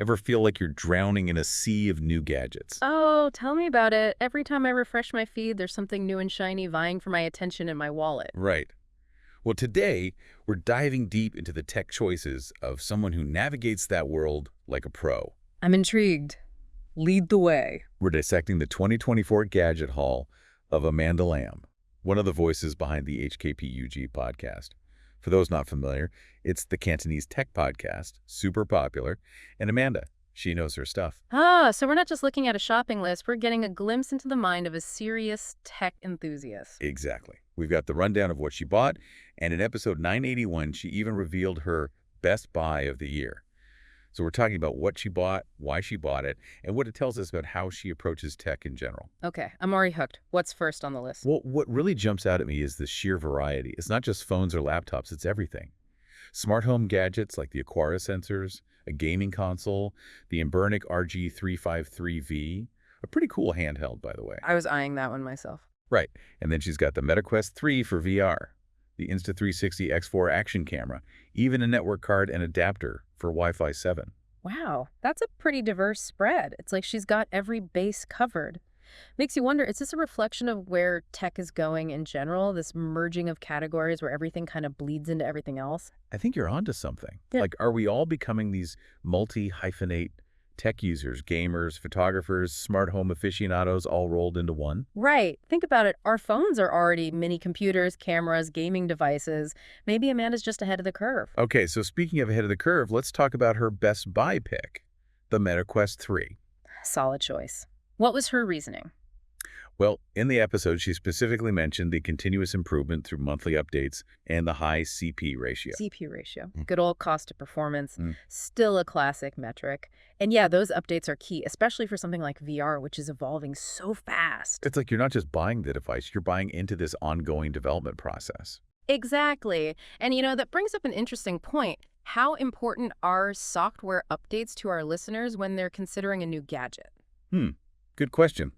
Ever feel like you're drowning in a sea of new gadgets? Oh, tell me about it. Every time I refresh my feed, there's something new and shiny vying for my attention in my wallet. Right. Well, today, we're diving deep into the tech choices of someone who navigates that world like a pro. I'm intrigued. Lead the way. We're dissecting the 2024 Gadget Haul of Amanda Lamb, one of the voices behind the HKPUG podcast. For those not familiar, it's the Cantonese tech podcast, super popular, and Amanda, she knows her stuff. So we're not just looking at a shopping list, we're getting a glimpse into the mind of a serious tech enthusiast. Exactly. We've got the rundown of what she bought, and in episode 981, she even revealed her best buy of the year. So we're talking about what she bought, why she bought it, and what it tells us about how she approaches tech in general. Okay, I'm already hooked. What's first on the list? Well, what really jumps out at me is the sheer variety. It's not just phones or laptops, it's everything. Smart home gadgets like the Aquara sensors, a gaming console, the Imbernic RG353V, a pretty cool handheld, by the way. I was eyeing that one myself. Right. And then she's got the MetaQuest 3 for VR, the Insta360 X4 action camera, even a network card and adapter for Wi-Fi 7. Wow, that's a pretty diverse spread. It's like she's got every base covered. Makes you wonder, is this a reflection of where tech is going in general, this merging of categories where everything kind of bleeds into everything else? I think you're onto something. Yeah. Like, are we all becoming these multi-hyphenate tech users, gamers, photographers, smart home aficionados all rolled into one? Right. Think about it. Our phones are already mini computers, cameras, gaming devices. Maybe Amanda's just ahead of the curve. Okay, so speaking of ahead of the curve, let's talk about her best buy pick, the MetaQuest 3. Solid choice. What was her reasoning? Well, in the episode, she specifically mentioned the continuous improvement through monthly updates and the high CP ratio. CP ratio. Good old cost to performance. Mm. Still a classic metric. And yeah, those updates are key, especially for something like VR, which is evolving so fast. It's like you're not just buying the device, you're buying into this ongoing development process. Exactly. And that brings up an interesting point. How important are software updates to our listeners when they're considering a new gadget? Good question.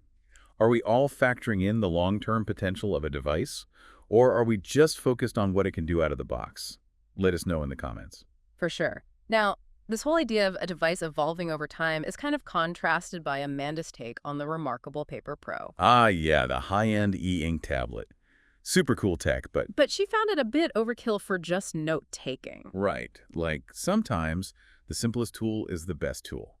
Are we all factoring in the long-term potential of a device, or are we just focused on what it can do out of the box? Let us know in the comments. For sure. Now, this whole idea of a device evolving over time is kind of contrasted by Amanda's take on the remarkable Paper Pro. Ah, yeah, the high-end e-ink tablet. Super cool tech, but she found it a bit overkill for just note-taking. right. Like, sometimes the simplest tool is the best tool.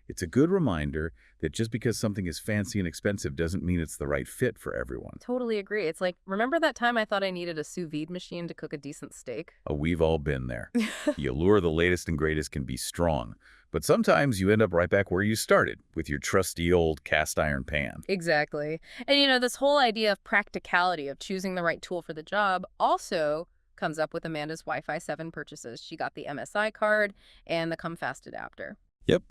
It's a good reminder that just because something is fancy and expensive doesn't mean it's the right fit for everyone. Totally agree. It's like, remember that time I thought I needed a sous vide machine to cook a decent steak? Oh, we've all been there. The allure of the latest and greatest can be strong, but sometimes you end up right back where you started, with your trusty old cast iron pan. Exactly. And this whole idea of practicality of choosing the right tool for the job also comes up with Amanda's Wi-Fi 7 purchases. She got the MSI card and the Come Fast adapter. Yep.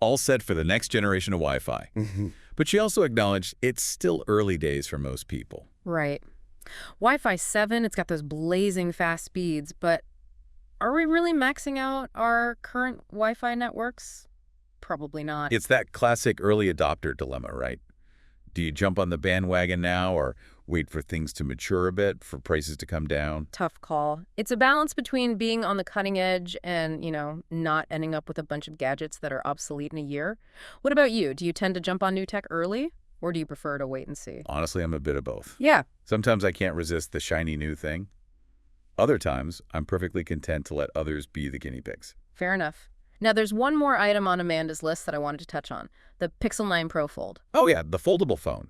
All set for the next generation of Wi-Fi. But she also acknowledged it's still early days for most people. Right. Wi-Fi 7, it's got those blazing fast speeds, but are we really maxing out our current Wi-Fi networks? Probably not. It's that classic early adopter dilemma, right? Do you jump on the bandwagon now or wait for things to mature a bit, for prices to come down? Tough call. It's a balance between being on the cutting edge and, not ending up with a bunch of gadgets that are obsolete in a year. What about you? Do you tend to jump on new tech early, or do you prefer to wait and see? Honestly, I'm a bit of both. Yeah. Sometimes I can't resist the shiny new thing. Other times, I'm perfectly content to let others be the guinea pigs. Fair enough. Now, there's one more item on Amanda's list that I wanted to touch on, the Pixel 9 Pro Fold. Oh yeah, the foldable phone.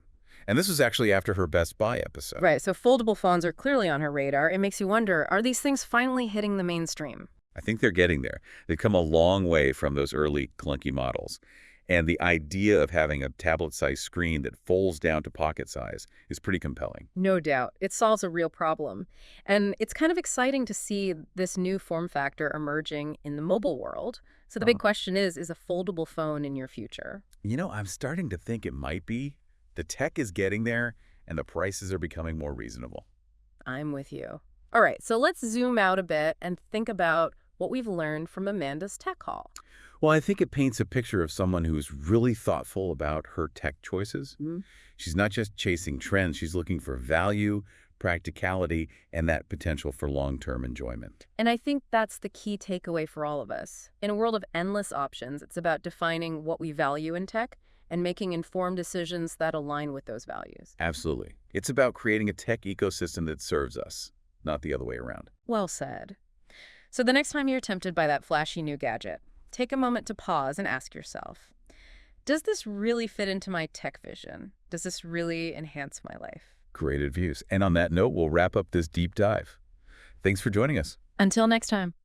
And this was actually after her Best Buy episode. Right, so foldable phones are clearly on her radar. It makes you wonder, are these things finally hitting the mainstream? I think they're getting there. They've come a long way from those early clunky models. And the idea of having a tablet-sized screen that folds down to pocket size is pretty compelling. No doubt. It solves a real problem. And it's kind of exciting to see this new form factor emerging in the mobile world. So the big question is a foldable phone in your future? I'm starting to think it might be. The tech is getting there, and the prices are becoming more reasonable. I'm with you. All right, so let's zoom out a bit and think about what we've learned from Amanda's tech haul. Well, I think it paints a picture of someone who's really thoughtful about her tech choices. She's not just chasing trends. She's looking for value, practicality, and that potential for long-term enjoyment. And I think that's the key takeaway for all of us. In a world of endless options, it's about defining what we value in tech and making informed decisions that align with those values. Absolutely. It's about creating a tech ecosystem that serves us, not the other way around. Well said. So the next time you're tempted by that flashy new gadget, take a moment to pause and ask yourself, does this really fit into my tech vision? Does this really enhance my life? Great views. And on that note, we'll wrap up this deep dive. Thanks for joining us. Until next time.